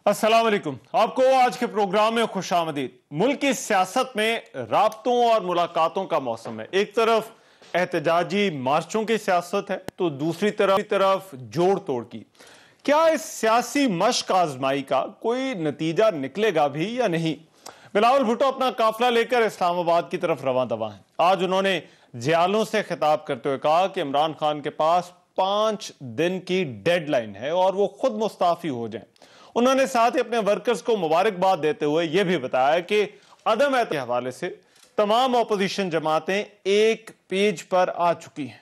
अस्सलाम वालेकुम। आपको आज के प्रोग्राम में खुशामदीद। मुल्क की सियासत में राब्तों और मुलाकातों का मौसम है। एक तरफ एहतजाजी मार्चों की सियासत है तो दूसरी तरफ जोड़ तोड़ की। क्या इस सियासी मश्क आजमाई का कोई नतीजा निकलेगा भी या नहीं? बिलावल भुट्टो अपना काफिला लेकर इस्लामाबाद की तरफ रवां दवा हैं। आज उन्होंने जियालों से खिताब करते हुए कहा कि इमरान खान के पास 5 दिन की डेडलाइन है और वो खुद मुस्ताफी हो जाएं। उन्होंने साथ ही अपने वर्कर्स को मुबारकबाद देते हुए यह भी बताया कि अदम एहतियात के हवाले से तमाम ऑपोजिशन जमातें एक पेज पर आ चुकी हैं।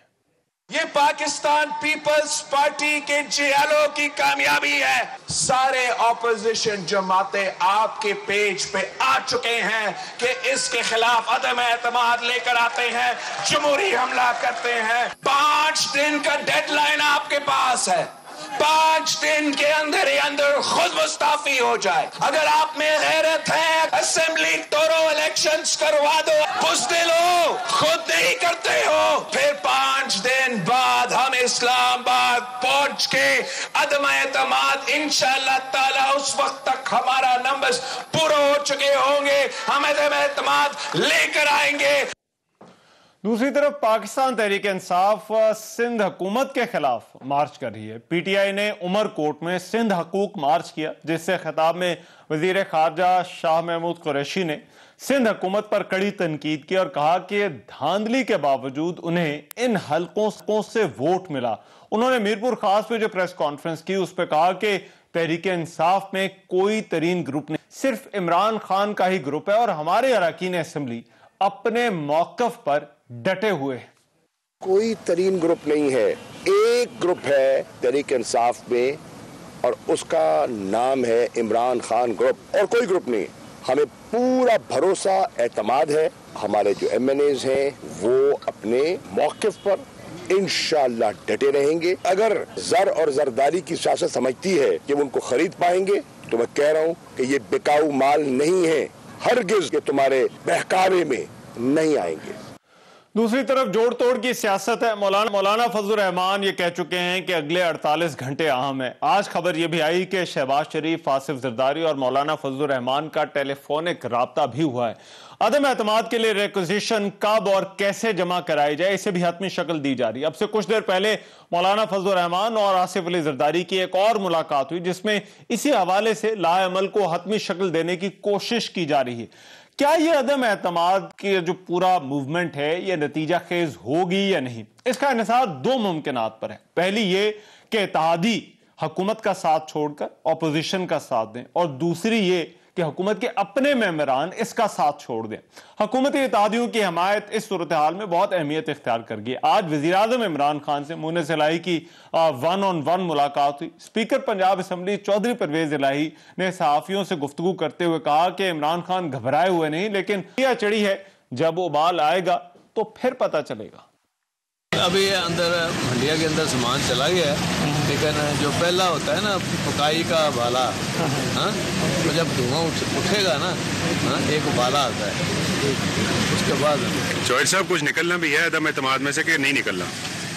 ये पाकिस्तान पीपल्स पार्टी के जियालों की कामयाबी है। सारे ऑपोजिशन जमातें आपके पेज पे आ चुके हैं कि इसके खिलाफ अदम एतमाद लेकर आते हैं, जमहूरी हमला करते हैं। 5 दिन का डेडलाइन आपके पास है। 5 दिन के अंदर ही अंदर खुद मुस्ताफी हो जाए। अगर आप में गैरत है, असेंबली तोड़ो, इलेक्शंस करवा दो, बुज़दिल हो, खुद नहीं करते हो, फिर 5 दिन बाद हम इस्लामाबाद पहुंच के अदम एतमाद इंशाअल्लाह ताला उस वक्त तक हमारा नंबर्स पूरे हो चुके होंगे, हम अदम एतमाद लेकर आएंगे। दूसरी तरफ पाकिस्तान तहरीक इंसाफ सिंध हुकूमत के खिलाफ मार्च कर रही है। पीटीआई ने उमरकोट में सिंध हकूक मार्च किया, जिससे खिताब में वजीर खारजा शाह महमूद कुरैशी ने सिंध हुकूमत पर कड़ी तनकीद की और कहा कि धांधली के बावजूद उन्हें इन हलकों से वोट मिला। उन्होंने मीरपुर खास पे जो प्रेस कॉन्फ्रेंस की उस पर कहा कि तहरीक इंसाफ में कोई तरीन ग्रुप नहीं, सिर्फ इमरान खान का ही ग्रुप है और हमारे अरकान असेंबली अपने मौकफ पर डटे हुए। कोई तरीन ग्रुप नहीं है, एक ग्रुप है तहरीक इंसाफ में और उसका नाम है इमरान खान ग्रुप, और कोई ग्रुप नहीं। हमें पूरा भरोसा एतमाद है, हमारे जो एमएनएज हैं वो अपने मौकिफ पर इंशाअल्लाह डटे रहेंगे। अगर जर और जरदारी की सियासत समझती है कि वो उनको खरीद पाएंगे तो मैं कह रहा हूं कि ये बिकाऊ माल नहीं है, हरगिज के तुम्हारे बहकावे में नहीं आएंगे। दूसरी तरफ जोड़ तोड़ की सियासत है। मौलाना फजलुर रहमान ये कह चुके हैं कि अगले 48 घंटे अहम है। आज खबर यह भी आई कि शहबाज शरीफ, आसिफ जरदारी और मौलाना फजलुर रहमान का टेलीफोनिक राब्ता भी हुआ है। अदम एतमाद के लिए रिक्विजिशन कब और कैसे जमा कराई जाए, इसे भी हतमी शक्ल दी जा रही है। अब से कुछ देर पहले मौलाना फजलुर रहमान और आसिफ अली जरदारी की एक और मुलाकात हुई, जिसमें इसी हवाले से लाएअमल को हतमी शक्ल देने की कोशिश की जा रही है। क्या ये अदम एतमाद की जो पूरा मूवमेंट है ये नतीजा खेज होगी या नहीं, इसका इन्हिसार 2 मुमकिनात पर है। पहली ये कि इत्तेहादी हुकूमत का साथ छोड़कर ऑपोजिशन का साथ दें, और दूसरी ये कि हुकूमत के अपने मेंबरान इसका साथ छोड़ दें। हुकूमती इत्तेहादियों की हमायत इस सूरत हाल में बहुत अहमियत इख्तियार कर गई। आज वज़ीर आज़म इमरान खान से मुनीस इलाही की 1-on-1 मुलाकात हुई। स्पीकर पंजाब असम्बली चौधरी परवेज इलाही ने सहाफ़ियों से गुफ्तगू करते हुए कहा कि इमरान खान घबराए हुए नहीं, लेकिन यह चढ़ी है, जब उबाल आएगा तो फिर पता चलेगा। अभी अंदर हंडिया के अंदर सामान चला गया है, लेकिन जो पहला होता है ना पकाई का भाला, हाँ, तो जब धुआं उठेगा ना, हाँ, एक उबाला आता है, उसके बाद चौधरी साहब कुछ निकलना भी है अदम एतमाद में से कि नहीं निकलना?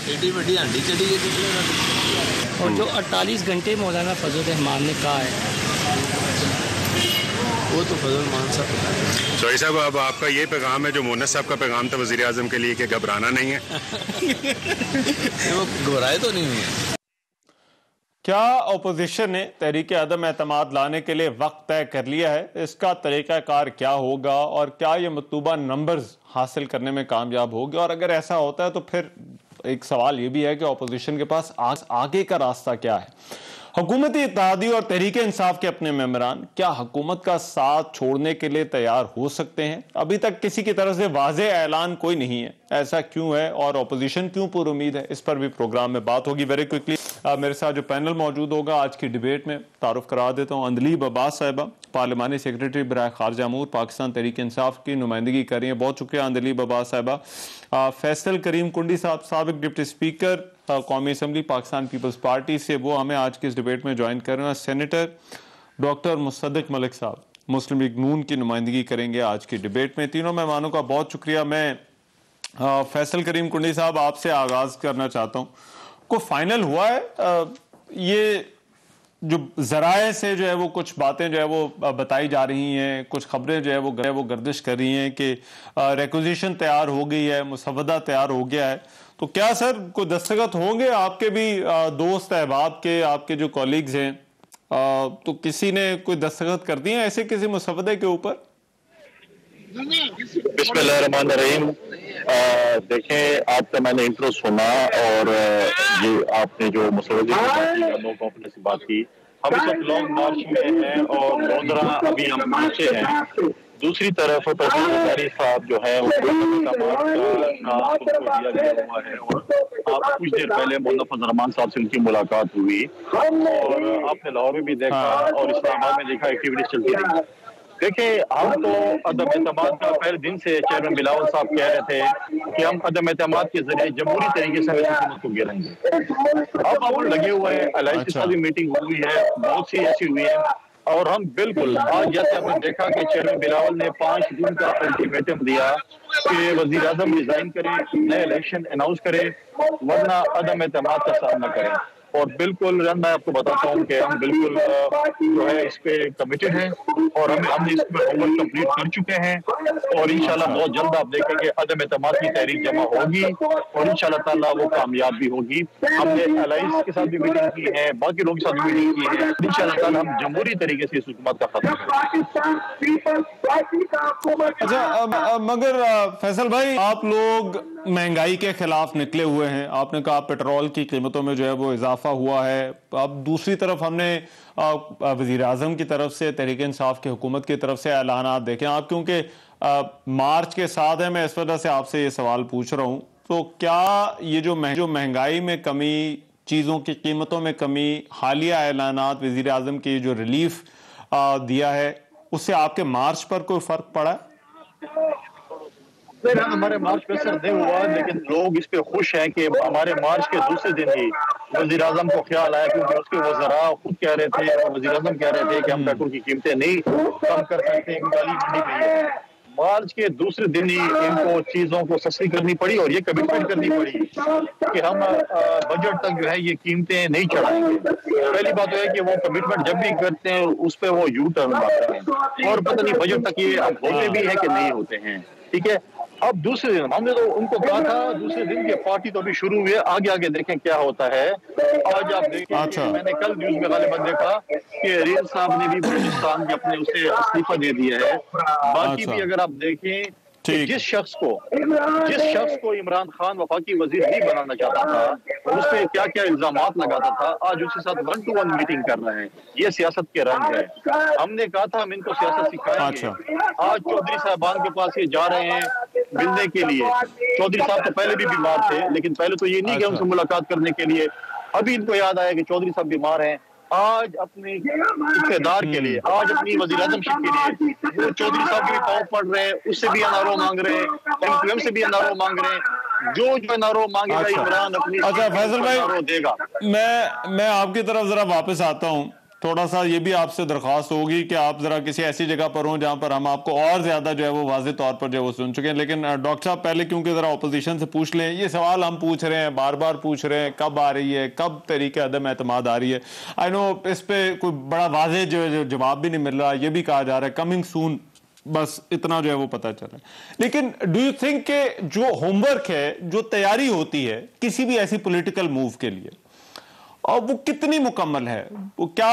एटी बेटी हंडी चढ़ी है निकलेगा। और जो 48 घंटे मौलाना फजल रहमान ने कहा है वो तो फजल मान साहब। चौधरी साहब अब आपका ये पैगाम है जो मोनस साहब का पैगाम था वजीर आजम के लिए कि घबराना नहीं है। वो घबराए तो नहीं हुए। क्या अपोजिशन ने तहरीक अदम एतमाद लाने के लिए वक्त तय कर लिया है? इसका तरीकाकार क्या होगा और क्या ये मतलूबा नंबर्स हासिल करने में कामयाब होगी? और अगर ऐसा होता है तो फिर एक सवाल ये भी है कि अपोजिशन के पास आगे का रास्ता क्या है? हुकूमती इत्तेहादी और तहरीक इंसाफ के अपने मेंबरान क्या हुकूमत का साथ छोड़ने के लिए तैयार हो सकते हैं? अभी तक किसी की तरफ से वाज़ेह ऐलान कोई नहीं है। ऐसा क्यों है और अपोजिशन क्यों पुरुमीद है? इस पर भी प्रोग्राम में बात होगी। वेरी क्विकली मेरे साथ जो पैनल मौजूद होगा आज की डिबेट में, तारुफ करा देता हूँ। अंदलीब अब्बास साहिबा, पार्लिमानी सेक्रेटरी बराए खारजा अमूर, पाकिस्तान तहरीक इंसाफ की नुमाइंदगी कर रही है। बहुत शुक्रिया अंदलीब अब्बास साहिबा। फैसल करीम कुंडी साहब, साबिक डिप्टी स्पीकर कौमी असम्बली पाकिस्तान पीपल्स पार्टी से, वो हमें आज की इस डिबेट में ज्वाइन कर रहे हैं। सेनेटर डॉक्टर मुसद्दिक मलिक साहब मुस्लिम लीग नून की नुमाइंदगी करेंगे आज की डिबेट में। तीनों मेहमानों का बहुत शुक्रिया। मैं फैसल करीम कुंडी साहब आपसे आगाज करना चाहता हूँ। को फाइनल हुआ है ये जो जराए से जो है वो कुछ बातें जो है वो बताई जा रही हैं, कुछ खबरें जो है वो गर्दिश कर रही हैं कि रिक्विजिशन तैयार हो गई है, मुसवदा तैयार हो गया है। तो क्या सर कोई दस्तखत होंगे आपके भी दोस्त अहबाब के, आपके जो कॉलीग्स हैं, तो किसी ने कोई दस्तखत कर दिए ऐसे किसी मुसवदे के ऊपर? बिस्मिल्लाहिर्रहमानिर्रहीम। देखें, आपका मैंने इंट्रो सुना और ये आपने जो मसौदे की बात की, नो कॉन्फिडेंस की बात की, हम इस वक्त लॉन्ग मार्च में हैं और लोधरा अभी हम पहुंचे हैं। दूसरी तरफ प्रेसिडेंट साहब जो है उनको दिया गया हुआ है और आप कुछ देर पहले मौलाना फजल रहमान साहब से उनकी मुलाकात हुई और आपने लाहौर में भी देखा और इस्लामाबाद में देखा एक्टिविटीज चलती रही। देखिए, हम तो अदम एतमाद का पहले दिन से चेयरमैन बिलावल साहब कह रहे थे कि हम अदम एतमाद के जरिए जमहूरी तरीके से हुकूमत को गिराएंगे। अब हम लगे हुए हैं, एलआईसी के साथ भी मीटिंग हुई है, बहुत सी ऐसी हुई है और हम बिल्कुल आज जैसे आपने देखा कि चेयरमैन बिलावल ने 5 दिन का अल्टीमेटम दिया कि वजीर आजम रिजाइन करें, नए इलेक्शन अनाउंस करें, वरना अदम एतमाद का सामना करें। और बिल्कुल मैं आपको बताता हूँ कि हम बिल्कुल जो है इस पे कमिटेड हैं और हमने इस पर होमवर्क कंप्लीट कर चुके हैं और इंशाल्लाह बहुत जल्द आप देखेंगे अदम एतमाद की तहरीक जमा होगी और इंशाल्लाह ताला वो कामयाब भी होगी। हमने एलाइंस के साथ भी मीटिंग की है, बाकी लोगों के साथ भी मीटिंग की है, इंशाल्लाह ताला हम जमहूरी तरीके से इस हुकूमत का खत्म करेंगे। अच्छा, मगर फैसल भाई, आप लोग महंगाई के खिलाफ निकले हुए हैं। आपने कहा पेट्रोल की कीमतों में जो है वो इजाफा हुआ है। अब दूसरी तरफ हमने वजीर आजम की तरफ से, तहरीक इंसाफ की हुकूमत की तरफ से ऐलानात देखें। आप क्योंकि मार्च के साथ है, मैं इस वजह से आपसे ये सवाल पूछ रहा हूँ। तो क्या ये जो महंगाई में कमी, चीज़ों की कीमतों में कमी, हालिया ऐलानात वजीर आजम की जो रिलीफ दिया है, उससे आपके मार्च पर कोई फर्क पड़ा है? हमारे मार्च पे असर नहीं हुआ, लेकिन लोग इस पे खुश हैं कि हमारे मार्च के दूसरे दिन ही वजीर आजम को ख्याल आया, क्योंकि उसके वज़रा खुद कह रहे थे और वजीर आजम कह रहे थे कि हम पेट्रोल की कीमतें नहीं कम कर सकते, मार्च के दूसरे दिन ही इनको चीजों को सस्ती करनी पड़ी और ये कमिटमेंट करनी पड़ी कि हम बजट तक जो है ये कीमतें नहीं चढ़ाएंगे। पहली बात तो है कि वो कमिटमेंट जब भी करते हैं उस पर वो यू टर्न मारते हैं और पता नहीं बजट तक ये अब होते भी है कि नहीं होते हैं। ठीक है, अब दूसरे दिन हमने तो उनको कहा था दूसरे दिन की पार्टी तो अभी शुरू हुई है, आगे आगे देखें क्या होता है। आज आप देखें, मैंने कल न्यूज में गालिबन देखा कि रेल साहब ने भी बलूचिस्तान के अपने उसे इस्तीफा दे दिया है। बाकी भी अगर आप देखें जिस शख्स को इमरान खान वफाकी वजीर नहीं बनाना चाहता था, उस पर क्या क्या इल्जामात लगाता था, आज उसके साथ 1-to-1 मीटिंग कर रहे हैं। ये सियासत के रंग है। हमने कहा था हम इनको सियासत सिखाएंगे। आज चौधरी साहबान के पास ये जा रहे हैं मिलने के लिए। चौधरी साहब तो पहले भी बीमार थे, लेकिन पहले तो ये नहीं कि उनसे मुलाकात करने के लिए, अभी इनको याद आया कि चौधरी साहब बीमार हैं। आज अपने इक़्तिदार के लिए, आज अपनी वज़ीर आज़मशिप के लिए वो चौधरी साहब के भी पाँव पड़ रहे हैं, उससे भी एनआरओ मांग रहे हैं, एमक्यूएम से भी एनआरओ मांग रहे हैं। जो एनआरओ मांगेगा इमरान अपनी फैसल भाई देगा। मैं आपकी तरफ जरा वापस आता हूँ। थोड़ा सा ये भी आपसे दरख्वास्त होगी कि आप जरा किसी ऐसी जगह पर हों जहां पर हम आपको और ज्यादा जो है वो वाज़ेह तौर पर जो है वो सुन चुके हैं। लेकिन डॉक्टर साहब, पहले क्योंकि जरा ऑपोजिशन से पूछ लें, ये सवाल हम पूछ रहे हैं, बार बार पूछ रहे हैं, कब आ रही है, कब तरीके अदम एतमाद आ रही है। आई नो इस पे कोई बड़ा वाज़ेह जो जवाब भी नहीं मिल रहा। ये भी कहा जा रहा है कमिंग सून, बस इतना जो है वो पता चला। लेकिन डू यू थिंक के जो होमवर्क है, जो तैयारी होती है किसी भी ऐसी पॉलिटिकल मूव के लिए, और वो कितनी मुकम्मल है? वो क्या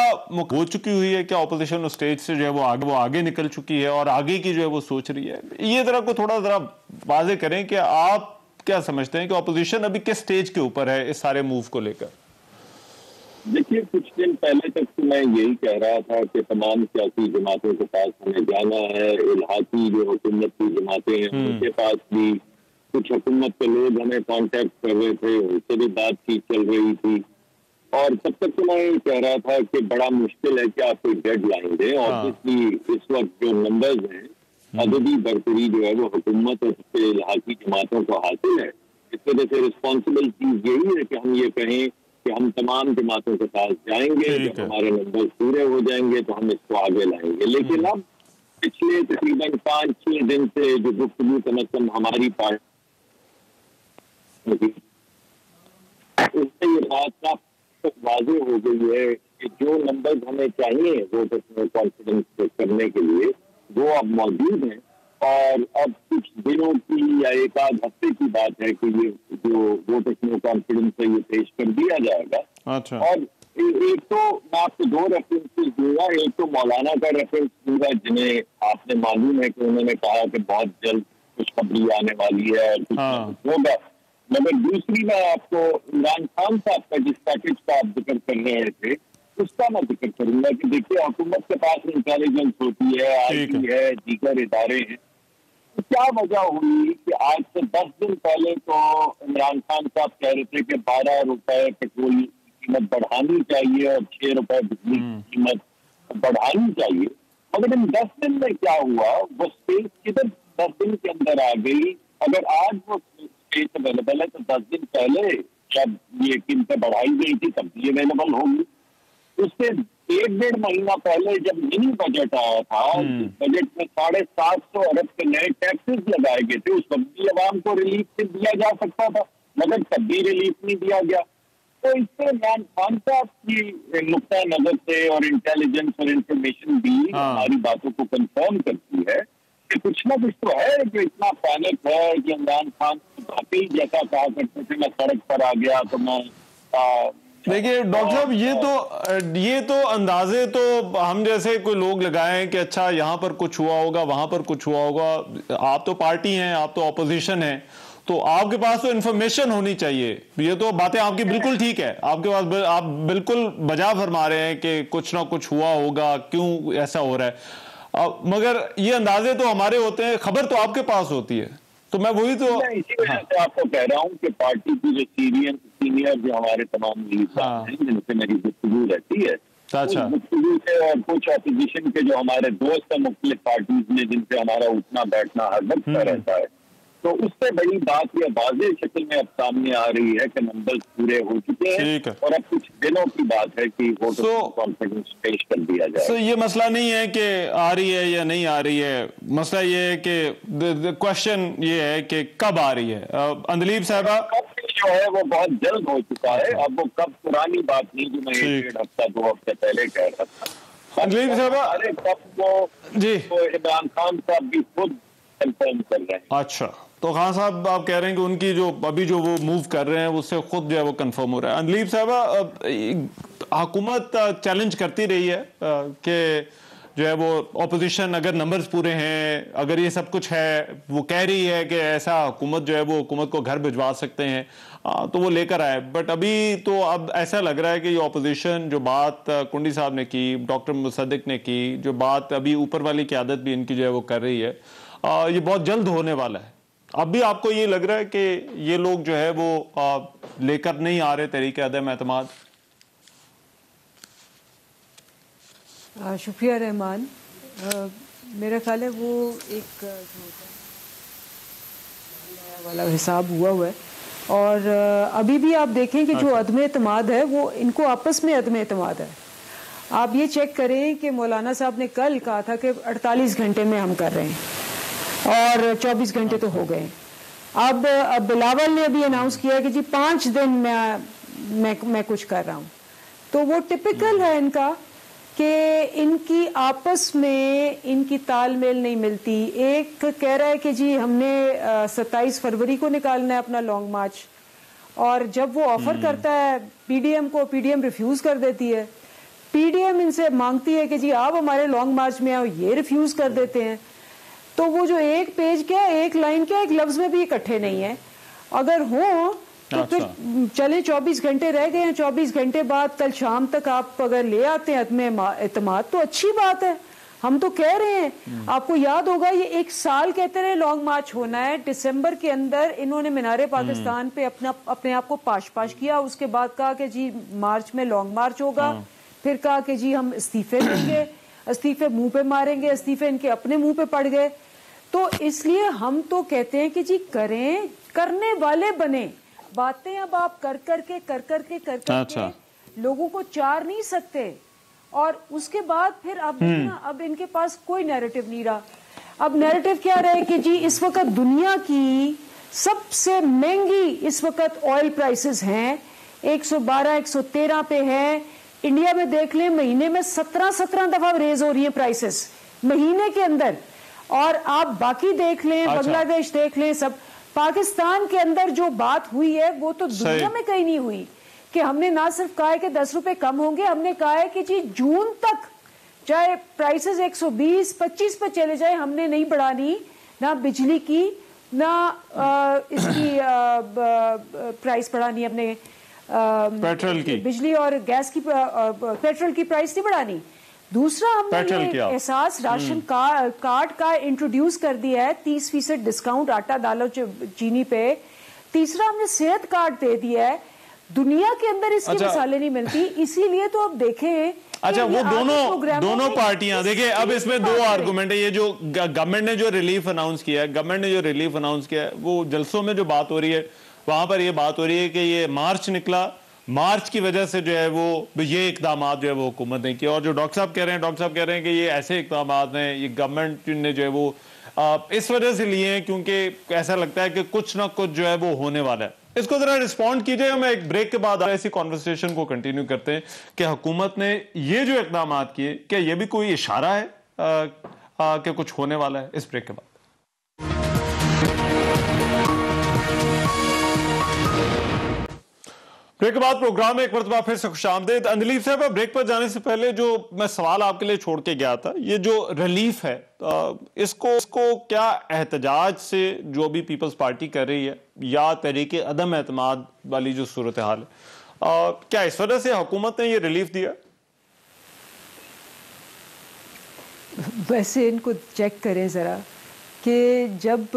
हो चुकी हुई है? क्या ऑपोजिशन स्टेज से जो है वो आगे निकल चुकी है और आगे की जो है वो सोच रही है? ये जरा वाज़ेह करें कि आप क्या समझते हैं कि ऑपोजिशन अभी किस स्टेज के ऊपर है इस सारे मूव को लेकर? देखिए, कुछ दिन पहले तक तो मैं यही कह रहा था कि तमाम सियासी जमातों के पास हमें जाना है। इलाहाकी जो हुकूमत की जमातें हैं उनके पास भी कुछ हुकूमत के लोग हमें कांटेक्ट कर रहे थे, उनसे भी बातचीत चल रही थी। और तब तक तो मैं ये कह रहा था कि बड़ा मुश्किल है कि आप कोई डेडलाइन दें। और इस वक्त जो नंबर्स हैं, अददी बरतरी जो है वो हुकूमत और इलाहाकी जमातों को हासिल है। इस वजह से रिस्पॉन्सिबल चीज यही है कि हम ये कहें कि हम तमाम जमातों के पास जाएंगे, जब हमारे नंबर पूरे हो जाएंगे तो हम इसको आगे लाएंगे। लेकिन अब पिछले तकरीबन 5-6 दिन से जो गुफ्तगू कम अज कम हमारी पार्टी, उससे ये बात वाज़ेह हो गई है कि कि जो नंबर्स हमें चाहिए वोटर्स में कॉन्फिडेंस करने के लिए वो अब मौजूद हैं। और अब कुछ दिनों की या एक आध हफ्ते की बात है कि ये जो वोटर्स में कॉन्फिडेंस है ये पेश कर दिया जाएगा। अच्छा। और एक तो मैं आपको दो रेफरेंसेस दूंगा। एक तो मौलाना का रेफरेंस दूंगा जिन्हें आपने मालूम है कि उन्होंने कहा कि बहुत जल्द खुशखबरी आने वाली है और कुछ होगा। मगर दूसरी मैं आपको इमरान खान साहब का जिस पैकेज का आप जिक्र कर रहे थे उसका मैं जिक्र करूंगा कि देखिए हुकूमत के पास इंटेलिजेंस होती है, आईटी है, दीगर इदारे हैं। तो क्या वजह हुई कि आज से 10 दिन पहले तो इमरान खान साहब कह रहे थे कि 12 रुपए पेट्रोल की कीमत बढ़ानी चाहिए और 6 रुपए बिजली की कीमत बढ़ानी चाहिए। मगर इन 10 दिन में क्या हुआ, वो स्पेस किधर 10 दिन के अंदर आ गई। अगर आज वो स्पेस अवेलेबल है तो 10 दिन पहले जब ये कीमतें बढ़ाई गई थी तब भी अवेलेबल होगी। उससे 1-1.5 महीना पहले जब मिनी बजट आया था, बजट में 750 अरब के नए टैक्सेस लगाए गए थे, उस वक्त भी अवाम को रिलीफ दिया जा सकता था, मगर तब भी रिलीफ नहीं दिया गया। तो इससे इमरान खान साहब की नुक्ता नजर से और इंटेलिजेंस और इंफॉर्मेशन भी हमारी बातों को कंफर्म करती है कि कुछ ना कुछ तो है जो इतना पैनिक है कि इमरान खान वाकई जैसा कहा करते थे मैं सड़क पर आ गया तो मैं देखिए डॉक्टर साहब ये तो अंदाजे तो हम जैसे कोई लोग लगाएं कि अच्छा यहाँ पर कुछ हुआ होगा, वहां पर कुछ हुआ होगा। आप तो पार्टी हैं, आप तो ऑपोजिशन हैं, तो आपके पास तो इन्फॉर्मेशन होनी चाहिए। ये तो बातें आपकी बिल्कुल ठीक है, आपके पास आप बिल्कुल बजा फरमा रहे हैं कि कुछ ना कुछ हुआ होगा, क्यों ऐसा हो रहा है। मगर ये अंदाजे तो हमारे होते हैं, खबर तो आपके पास होती है। तो मैं वही तो इसी वजह से आपको कह रहा हूँ कि पार्टी की जो सीनियर जो हमारे तमाम लीडर हैं जिनसे मेरी गुफ्तगू रहती है, अच्छा, गुफ्तगू से और कुछ अपोजिशन के जो हमारे दोस्त हैं मुख्तलिफ पार्टीज में जिनसे हमारा उठना बैठना हर वक्त रहता है, तो उससे बड़ी बात यह वाज़ेह शक्ल में अब सामने आ रही है कि नंबर पूरे हो चुके हैं और अब कुछ दिनों की बात है कि वोटर कॉन्फिडेंस पेश कर दिया जाए। तो ये मसला नहीं है कि आ रही है या नहीं आ रही है, मसला ये है कि क्वेश्चन ये है कि कब आ रही है। अंदलीब साहबा जो है वो बहुत जल्द हो चुका है। अब वो कब पुरानी बात नहीं जो मैं 1-1.5 हफ्ता 2 हफ्ते पहले कह रहा था। अंदलीब साहबा अरे कब वो जी इमरान खान साहब भी खुद कंफर्म कर रहे हैं। अच्छा, तो खान साहब आप कह रहे हैं कि उनकी जो अभी जो वो मूव कर रहे हैं उससे खुद जो है वो कंफर्म हो रहा है। अंदलीब साहबा हुकूमत चैलेंज करती रही है कि जो है वो ऑपोजिशन अगर नंबर्स पूरे हैं, अगर ये सब कुछ है, वो कह रही है कि ऐसा हुकूमत जो है वो हुकूमत को घर भिजवा सकते हैं, तो वो लेकर आए। बट अभी तो अब ऐसा लग रहा है कि ये ऑपोजिशन जो बात कुंडी साहब ने की, डॉक्टर मुसद्दिक ने की, जो बात अभी ऊपर वाली क़यादत भी इनकी जो है वो कर रही है, ये बहुत जल्द होने वाला है। अब भी आपको ये लग रहा है कि ये लोग जो है वो लेकर नहीं आ रहे तरीके अदम एतमाद? शुक्रिया रहमान। मेरा ख्याल है वो एक वाला हिसाब हुआ है और अभी भी आप देखें कि जो अदम एतमाद है वो इनको आपस में अदम एतमाद है। आप ये चेक करें कि मौलाना साहब ने कल कहा था कि 48 घंटे में हम कर रहे हैं और 24 घंटे तो हो गए। अब बिलावल ने अभी अनाउंस किया कि जी 5 दिन मैं कुछ कर रहा हूँ। तो वो टिपिकल है इनका कि इनकी आपस में इनकी तालमेल नहीं मिलती। एक कह रहा है कि जी हमने 27 फरवरी को निकालना है अपना लॉन्ग मार्च, और जब वो ऑफर करता है पीडीएम को, पीडीएम रिफ्यूज कर देती है। पीडीएम इनसे मांगती है कि जी आप हमारे लॉन्ग मार्च में आओ, ये रिफ्यूज कर देते हैं। तो वो जो एक पेज क्या, एक लाइन क्या, एक लफ्ज में भी इकट्ठे नहीं है। अगर हो तो फिर चले 24 घंटे रह गए हैं, 24 घंटे बाद कल शाम तक आप अगर ले आते हैं अदम एतमाद तो अच्छी बात है। हम तो कह रहे हैं, आपको याद होगा ये 1 साल कहते रहे लॉन्ग मार्च होना है। दिसंबर के अंदर इन्होंने मीनारे पाकिस्तान पे अपने आप को पाश किया। उसके बाद कहा कि जी मार्च में लॉन्ग मार्च होगा, फिर कहा कि जी हम इस्तीफे देंगे, इस्तीफे मुंह पे मारेंगे, इस्तीफे इनके अपने मुंह पे पड़ गए। तो इसलिए हम तो कहते हैं कि जी करें, करने वाले बने। बातें अब आप कर करके लोगों को चार नहीं सकते। और उसके बाद फिर अब इनके पास कोई नैरेटिव नहीं रहा। अब नैरेटिव क्या रहे कि जी इस वक्त दुनिया की सबसे महंगी इस वक्त ऑयल प्राइसेस हैं, 112 113 पे है, इंडिया में देख लें, महीने में 17 दफा रेज हो रही है प्राइसेस महीने के अंदर। और आप बाकी देख लें, बांग्लादेश देख लें, सब। पाकिस्तान के अंदर जो बात हुई है वो तो दुनिया में कहीं नहीं हुई कि हमने ना सिर्फ कहा है कि 10 रुपए कम होंगे, हमने कहा है कि जी जून तक चाहे प्राइसेस 120-25 पे चले जाए, हमने नहीं बढ़ानी, ना बिजली की ना इसकी प्राइस बढ़ानी, अपने पेट्रोल की, बिजली और गैस की, पेट्रोल की प्राइस नहीं बढ़ानी। दूसरा, हमने एहसास राशन कार्ड का इंट्रोड्यूस कर दिया है, 30% डिस्काउंट आटा दालों चीनी पे। तीसरा, हमने सेहत कार्ड दे दिया है। दुनिया के अंदर इसकी मिसालें नहीं मिलती, इसीलिए तो अब देखें। अच्छा, वो दोनों पार्टियां देखिए, अब इसमें दो आर्गुमेंट है। ये जो गवर्नमेंट ने जो रिलीफ अनाउंस किया है, वो जलसों में जो बात हो रही है वहां पर ये बात हो रही है कि ये मार्च निकला, मार्च की वजह से जो है वो ये इकदाम जो है वो हुकूमत ने किया। और जो डॉक्टर साहब कह रहे हैं कि ये ऐसे इकदाम हैं, ये गवर्नमेंट ने जो है वो इस वजह से लिए हैं क्योंकि ऐसा लगता है कि कुछ ना कुछ जो है वो होने वाला है। इसको जरा रिस्पॉन्ड कीजिए। हम एक ब्रेक के बाद ऐसी कॉन्वर्सेशन को कंटिन्यू करते हैं कि हुकूमत ने ये जो इकदाम किए, क्या ये भी कोई इशारा है कि कुछ होने वाला है? इस ब्रेक के बाद ब्रेक के बाद प्रोग्राम में एक मरतबा फिर से खुशामदीद। अंजलि साहब, ब्रेक पर जाने से पहले जो मैं सवाल आपके लिए छोड़ के गया था, ये जो रिलीफ है, इसको क्या एहतजाज से जो भी पीपल्स पार्टी कर रही है या तरीके अदम एतमाद वाली जो सूरत हाल है, क्या इस वजह से हुकूमत ने ये रिलीफ दिया? वैसे इनको चेक करें ज़रा कि जब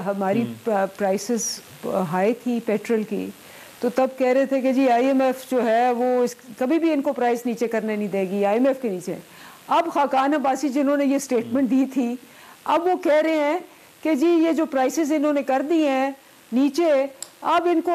हमारी प्राइसेस हाई थी पेट्रोल की, तो तब कह रहे थे कि जी IMF जो है वो कभी भी इनको प्राइस नीचे करने नहीं देगी, IMF के नीचे। अब खाकान अब्बासी जिन्होंने ये स्टेटमेंट दी थी, अब वो कह रहे हैं कि जी ये जो प्राइसेस इन्होंने कर दी हैं नीचे, अब इनको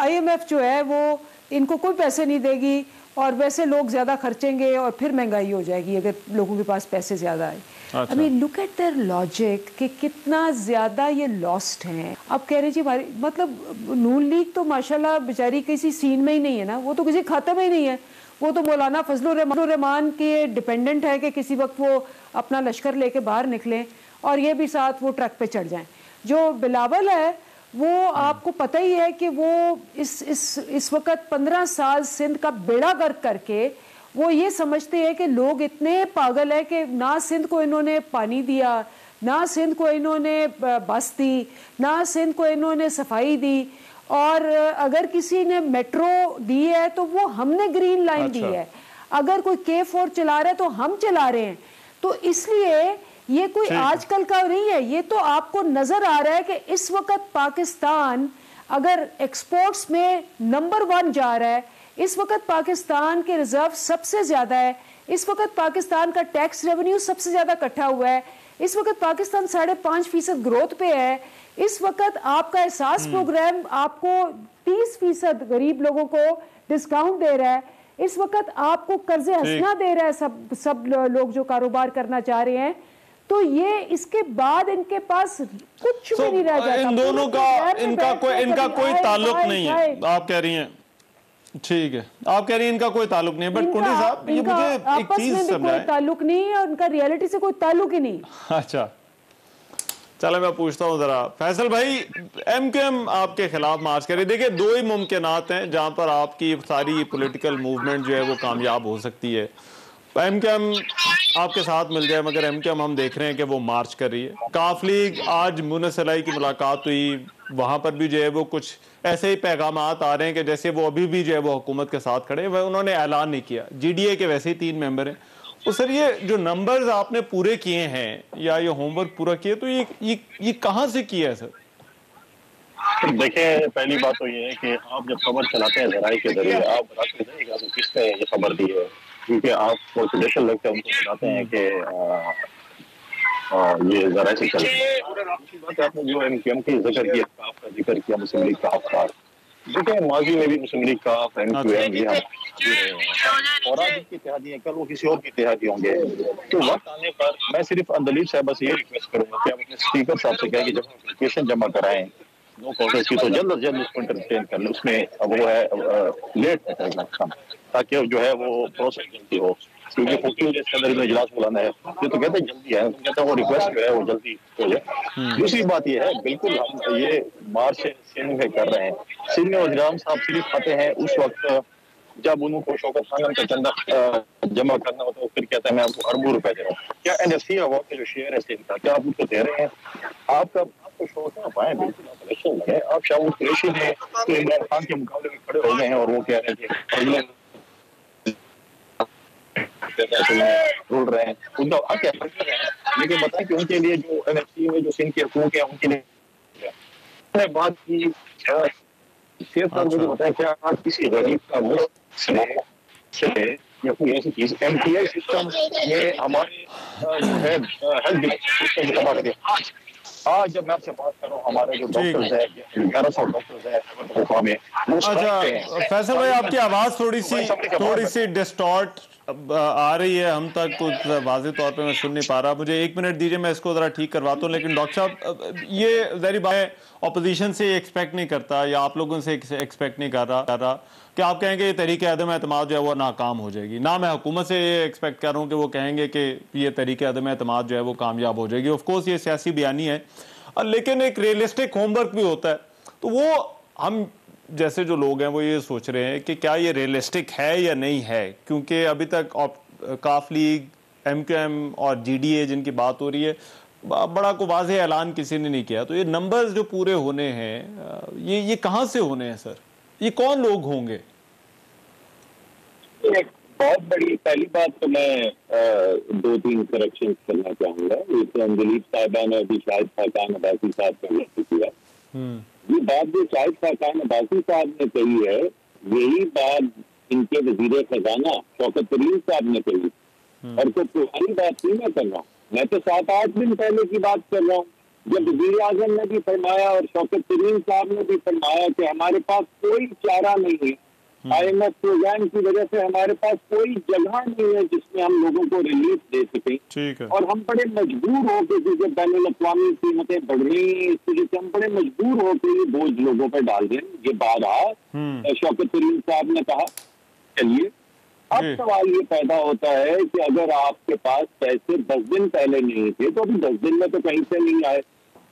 IMF जो है वो इनको कोई पैसे नहीं देगी और वैसे लोग ज़्यादा खर्चेंगे और फिर महंगाई हो जाएगी अगर लोगों के पास पैसे ज़्यादा आए। I mean look at there logic कि कितना ज़्यादा ये लॉस्ट हैं। अब कह रहे जी हमारी, मतलब नून लीग तो माशाल्लाह बेचारी किसी सीन में ही नहीं है ना, वो तो किसी खाते में ही नहीं है। वो तो मौलाना फजलुर रहमान के डिपेंडेंट है कि किसी वक्त वो अपना लश्कर लेके बाहर निकलें और ये भी साथ वो ट्रक पे चढ़ जाएं। जो बिलावल है वो आपको पता ही है कि वो इस वक्त 15 साल सिंध का बेड़ा गर्क करके वो ये समझते हैं कि लोग इतने पागल है कि ना सिंध को इन्होंने पानी दिया, ना सिंध को इन्होंने बस दी, ना सिंध को इन्होंने सफाई दी, और अगर किसी ने मेट्रो दी है तो वो हमने ग्रीन लाइन दी है, अगर कोई K4 चला रहा है तो हम चला रहे हैं। तो इसलिए ये कोई आजकल का नहीं है, ये तो आपको नजर आ रहा है कि इस वक्त पाकिस्तान अगर एक्सपोर्ट्स में नंबर 1 जा रहा है, इस वक्त पाकिस्तान के रिजर्व सबसे ज्यादा है, इस वक्त पाकिस्तान का टैक्स रेवेन्यू सबसे ज्यादा इकट्ठा हुआ है, इस वक्त पाकिस्तान 5.5% ग्रोथ पे है, इस वक्त आपका एहसास प्रोग्राम आपको 30% गरीब लोगों को डिस्काउंट दे रहा है, इस वक्त आपको कर्जे हंसना दे रहा है सब लोग जो कारोबार करना चाह रहे हैं। तो ये इसके बाद इनके पास कुछ भी नहीं रह जाता। इन दोनों का इनका कोई ताल्लुक नहीं है, आप कह रही हैं। ठीक है, आप कह रही हैं इनका कोई ताल्लुक नहीं है, बट कुंडी साहब ये मुझे एक चीज समझाएं। कोई ताल्लुक नहीं है और उनका रियलिटी से कोई ताल्लुक ही नहीं। अच्छा, चलो मैं पूछता हूं जरा फैसल भाई, MQM आपके खिलाफ मार्च करे। देखिए, दो ही मुमकिनात हैं जहां पर आपकी सारी पॉलिटिकल मूवमेंट जो है वो कामयाब हो सकती है। MQM आपके साथ मिल जाए, मगर MQM हम देख रहे हैं कि वो मार्च कर रही है। काफ लीग, आज मुनस सलाई की मुलाकात हुई, वहां पर भी जो है वो कुछ ऐसे ही पैगाम आ रहे हैं कि जैसे वो अभी भी जो है वो हुकूमत के साथ खड़े, वह उन्होंने ऐलान नहीं किया। GDA के वैसे ही 3 मेंबर हैं। तो सर, ये जो नंबर्स आपने पूरे किए हैं या ये होमवर्क पूरा किया, तो ये कहाँ से किया है सर? देखिए, पहली बात तो ये है कि आप जब खबर चलाते हैं जराए के जरिए, आप बताते जाइएगा कि किसने ये खबर दी है, क्योंकि आपको ट्रेडिशनल लगता है, उनको बताते हैं कि ये जराए से चल रही बात है। आपने जो MQM की जिक्र किया, काफ का जिक्र किया, मुस्लिम लीग काफ का, देखिए माजी में भी मुस्लिम लीग काफ MQM ये और आज की इत्तेहादी है, कल वो किसी और की इत्तेहादी होंगे। तो वक्त आने पर मैं सिर्फ अंदलीब साहब बस ये रिक्वेस्ट करूंगा कि आप अपने स्पीकर साहब से कहें कि जब एप्लीकेशन जमा कराएं, नो कॉन्फ्रेंस की, तो जल्द से जल्द उसको इंटरटेन कर ले। उसमें वो है लेट ताकि जो है वो प्रोसेस जल्दी हो, क्योंकि 14 डेज के अंदर में इजलास बुलाना है। ये तो कहते हैं जल्दी है, तो कहते हैं वो रिक्वेस्ट जो है वो जल्दी हो जाए। दूसरी बात ये है, बिल्कुल हम ये मार्च सिंध में कर रहे हैं। सिंध में वज़ीर-ए-आज़म साहब सिर्फ आते हैं उस वक्त जब उनको शौकत खानम का चंदा जमा करना होता है, फिर कहते हैं मैं आपको अरबों रुपए दे रहा हूँ। क्या एनएफसी अवार्ड के जो शेयर है सिंध का, क्या आप उनको दे रहे हैं? आपको शौक ना पाए, बिल्कुल आप इलेक्शन लगे, आप शाहूद कुरैशी में तो इमरान खान के मुकाबले में खड़े हो गए हैं और वो कह रहे थे बोल रहे हैं उनका हक है, लेकिन बताएं कि उनके लिए जो एनएफसी में जो सिंध के हुकूक है उनके लिए बात की सिर्फ मुझे बताएं क्या आप किसी गरीब का मुफ्त से या कोई ऐसी चीज एमटीआई सिस्टम ये हमारे जो है हेल्थ सिस्टम तबाह कर दिया। आज जब मैं आपसे बात कर रहा हूँ, हमारे जो डॉक्टर्स है 1100 डॉक्टर्स है में। अच्छा फैसल भाई, आपकी आवाज थोड़ी सी डिस्टॉर्ट आ रही है हम तक, कुछ वाज़ेह तौर पे मैं सुन नहीं पा रहा। मुझे 1 मिनट दीजिए, मैं इसको ज़रा ठीक करवाता हूँ। लेकिन डॉक्टर साहब, ये ज़ाहिर बात है ऑपोजिशन से एक्सपेक्ट नहीं करता या आप लोगों से एक्सपेक्ट नहीं कर रहा कि आप कहेंगे ये तरीके अदम एतमाद जो है वो नाकाम हो जाएगी। ना मैं हुकूमत से ये एक्सपेक्ट कर रहा हूँ कि वो कहेंगे कि ये तरीके अदम एतमाद जो है वो कामयाब हो जाएगी। ऑफकोर्स ये सियासी बयानी है, लेकिन एक रियलिस्टिक होमवर्क भी होता है। तो वो हम जैसे जो लोग हैं वो ये सोच रहे हैं कि क्या ये रियलिस्टिक है या नहीं है, क्योंकि अभी तक काफ लीग, MQM और GDA जिनकी बात हो रही है, बड़ा को वाज़ेह ऐलान किसी ने नहीं किया। तो ये नंबर्स जो पूरे होने हैं ये कहाँ से होने हैं सर? ये कौन लोग होंगे? एक बहुत बड़ी पहली बात तो मैं 2-3 करेक्शन करना चाहूंगा। एक तो अंजलीब साहिबा ने अभी शाहिद खाकान अब्बासी साहब का जिक्र किया। ये बात जो शाहिद खाकान अब्बासी साहब ने कही है, यही बात इनके वजीर खजाना शौकत तरीन साहब ने कही, और कोई पुरानी बात नहीं मैं कर रहा हूँ। मैं तो 7-8 दिन पहले की बात कर रहा हूँ, जब वज़ीर आज़म ने भी फरमाया और शौकत तरीन साहब ने भी फरमाया कि हमारे पास कोई चारा नहीं है, IMF प्रोग्राम की वजह से हमारे पास कोई जगह नहीं है जिसमें हम लोगों को रिलीफ दे सकें, और हम बड़े मजबूर होकर, क्योंकि बैनुल अक़वामी कीमतें बढ़ रही हैं, इस वजह से हम बड़े मजबूर होकर ये बोझ लोगों पर डाल रहे हैं। ये बात शौकत तरीन साहब ने कहा। चलिए, अब सवाल ये पैदा होता है कि अगर आपके पास पैसे 10 दिन पहले नहीं थे तो अभी 10 दिन में तो कहीं से नहीं आए।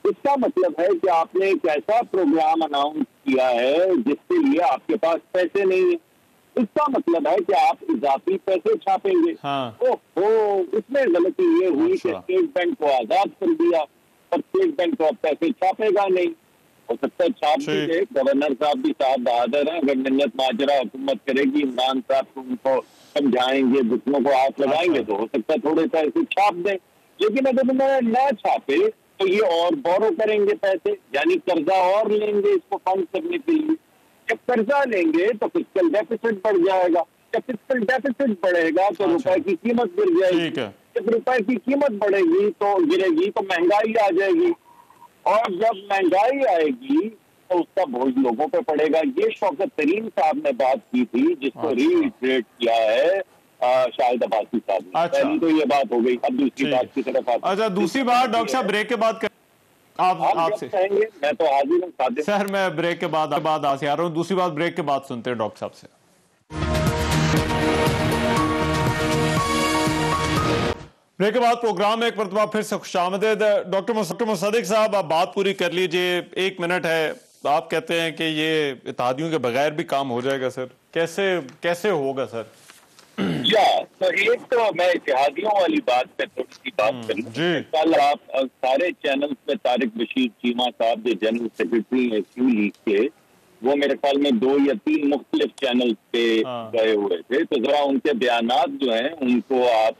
इसका मतलब है कि आपने एक ऐसा प्रोग्राम अनाउंस किया है जिसके लिए आपके पास पैसे नहीं है। इसका मतलब है कि आप इजाफी पैसे छापेंगे। इसमें गलती ये हुई कि स्टेट बैंक को आजाद कर दिया, और स्टेट बैंक को अब पैसे छापेगा नहीं। हो सकता है छाप भी दे, गवर्नर साहब भी साहब बहादुर हैं, अगर मिन्नत माजरा हुकूमत करेगी, इमरान साहब को उनको समझाएंगे, घुटनों को हाथ लगाएंगे, तो हो सकता है थोड़े पैसे छाप दें। लेकिन अगर उन्होंने न छापे तो ये और बोरो करेंगे पैसे, यानी कर्जा और लेंगे इसको फंड करने के लिए। जब कर्जा लेंगे तो फिस्कल डेफिसिट बढ़ जाएगा, जब फिस्कल डेफिसिट बढ़ेगा तो रुपए की कीमत गिर जाएगी, जब रुपए की कीमत बढ़ेगी तो गिरेगी तो महंगाई आ जाएगी, और जब महंगाई आएगी तो उसका बोझ लोगों पे पड़ेगा। ये शौकत तरीन साहब ने बात की थी, जिसको रीइटरेट किया है शाहिद अब्बासी साहब ने। पहली तो ये बात हो गई, अब दूसरी बात की तरफ आते हैं। अच्छा, दूसरी बात डॉक्टर साहब ब्रेक के बाद आपसे कहेंगे, मैं तो हाजिर हूँ सर, मैं ब्रेक के बाद आपसे आ रहा हूँ। दूसरी बात ब्रेक के बाद सुनते हैं डॉक्टर साहब से। ब्रेक के बाद प्रोग्राम में एक मरतबा फिर से खुशामदीद। डॉक्टर मुसद्दिक साहब, आप बात पूरी कर लीजिए, 1 मिनट है। आप कहते हैं कि ये इत्तेहादियों के बगैर भी काम हो जाएगा सर, कैसे होगा सर? तो एक तो मैं इत्तेहादियों वाली बात पे थोड़ी सी बात करूँ। कल आप सारे चैनल पे तारिक बशीर चीमा साहब जो जनरल सेक्रेटरी है क्यू लीग के, वो मेरे ख्याल में 2 या 3 मुख्तलिफ चैनल पे गए हुए थे। तो जरा उनके बयानात जो हैं उनको आप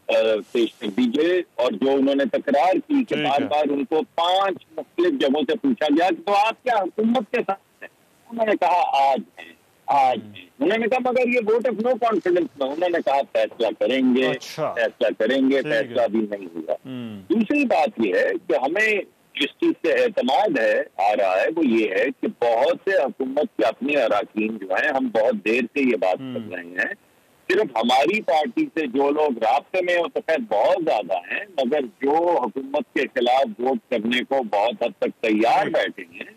पेश कर दीजिए। और जो उन्होंने तकरार की कि बार बार उनको 5 मुख्तलिफ जगहों से पूछा गया कि तो आप क्या हुकूमत के साथ हैं, उन्होंने कहा आज है। उन्होंने कहा मगर ये वोट ऑफ नो कॉन्फिडेंस में, उन्होंने कहा फैसला करेंगे। फैसला भी नहीं हुआ। दूसरी बात ये है कि हमें जिस चीज से एतमाद है आ रहा है वो ये है कि बहुत से हुकूमत के अपने अराकीन जो है, हम बहुत देर से ये बात कर रहे हैं, सिर्फ हमारी पार्टी से जो लोग रास्ते में हो तो खैर बहुत ज्यादा हैं, मगर जो हुकूमत के खिलाफ वोट करने को बहुत हद तक तैयार बैठे हैं,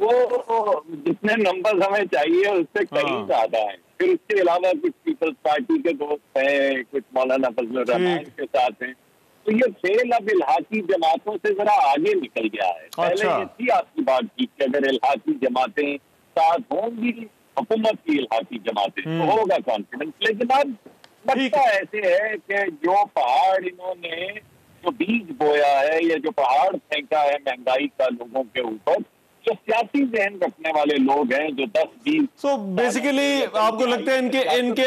वो जितने नंबर हमें चाहिए उससे कहीं ज्यादा है। फिर उसके अलावा कुछ पीपल्स पार्टी के दोस्त हैं, कुछ मौलाना फजलुर रहमान के साथ हैं। तो ये खेल अब इल्हाकी जमातों से जरा आगे निकल गया है। पहले ये थी आपकी बात की कि अगर इल्हाकी जमातें साथ होंगी, हुकूमत की इल्हाकी जमातें, तो होगा कॉन्फिडेंस। लेकिन अब लगता ऐसे है कि जो पहाड़ इन्होंने जो बीज बोया है या जो पहाड़ फेंका है महंगाई का लोगों के ऊपर, जो सियासी जहन रखने वाले लोग हैं जो 10-20 सो बेसिकली आपको लगता है इनके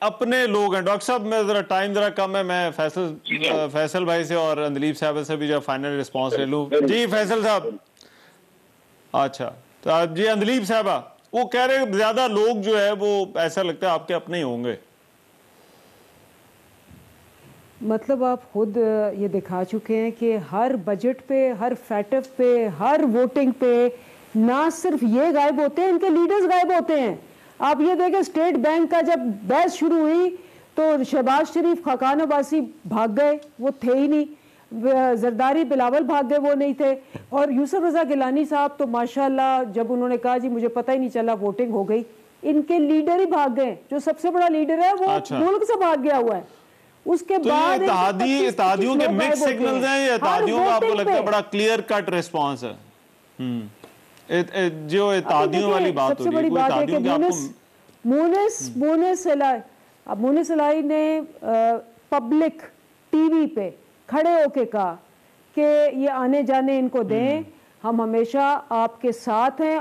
अपने लोग हैं। डॉक्टर साहब मैं जरा टाइम जरा कम है, मैं फैसल भाई से और अंदलीब साहब से भी जो फाइनल रिस्पांस ले लूं। जी फैसल साहब। अच्छा तो जी अंदलीब साहबा, वो कह रहे हैं ज्यादा लोग जो है वो ऐसा लगता है आपके अपने ही होंगे। मतलब आप खुद ये दिखा चुके हैं कि हर बजट पे, हर फैटफ पे, हर वोटिंग पे ना सिर्फ ये गायब होते हैं, इनके लीडर्स गायब होते हैं। आप ये देखें स्टेट बैंक का जब बहस शुरू हुई तो शहबाज शरीफ, खाकान अब्बासी भाग गए, वो थे ही नहीं। जरदारी बिलावल भाग गए, वो नहीं थे। और यूसुफ रजा गिलानी साहब तो माशाल्लाह जब उन्होंने कहा जी मुझे पता ही नहीं चला वोटिंग हो गई, इनके लीडर ही भाग गए। जो सबसे बड़ा लीडर है वो मुल्क से भाग गया हुआ है। उसके तो बाद इत्तेहादियों के मिक्स सिग्नल्स हैं या इत्तेहादियों का आपको लगता है बड़ा क्लियर कट रिस्पांस है? जो इत्तेहादियों वाली बात हो रही है, कोई इत्तेहादियों के आपको मुनिस इलाही ने पब्लिक टीवी पे खड़े होके कहा कि ये आने जाने इनको दें, हम हमेशा आपके साथ हैं।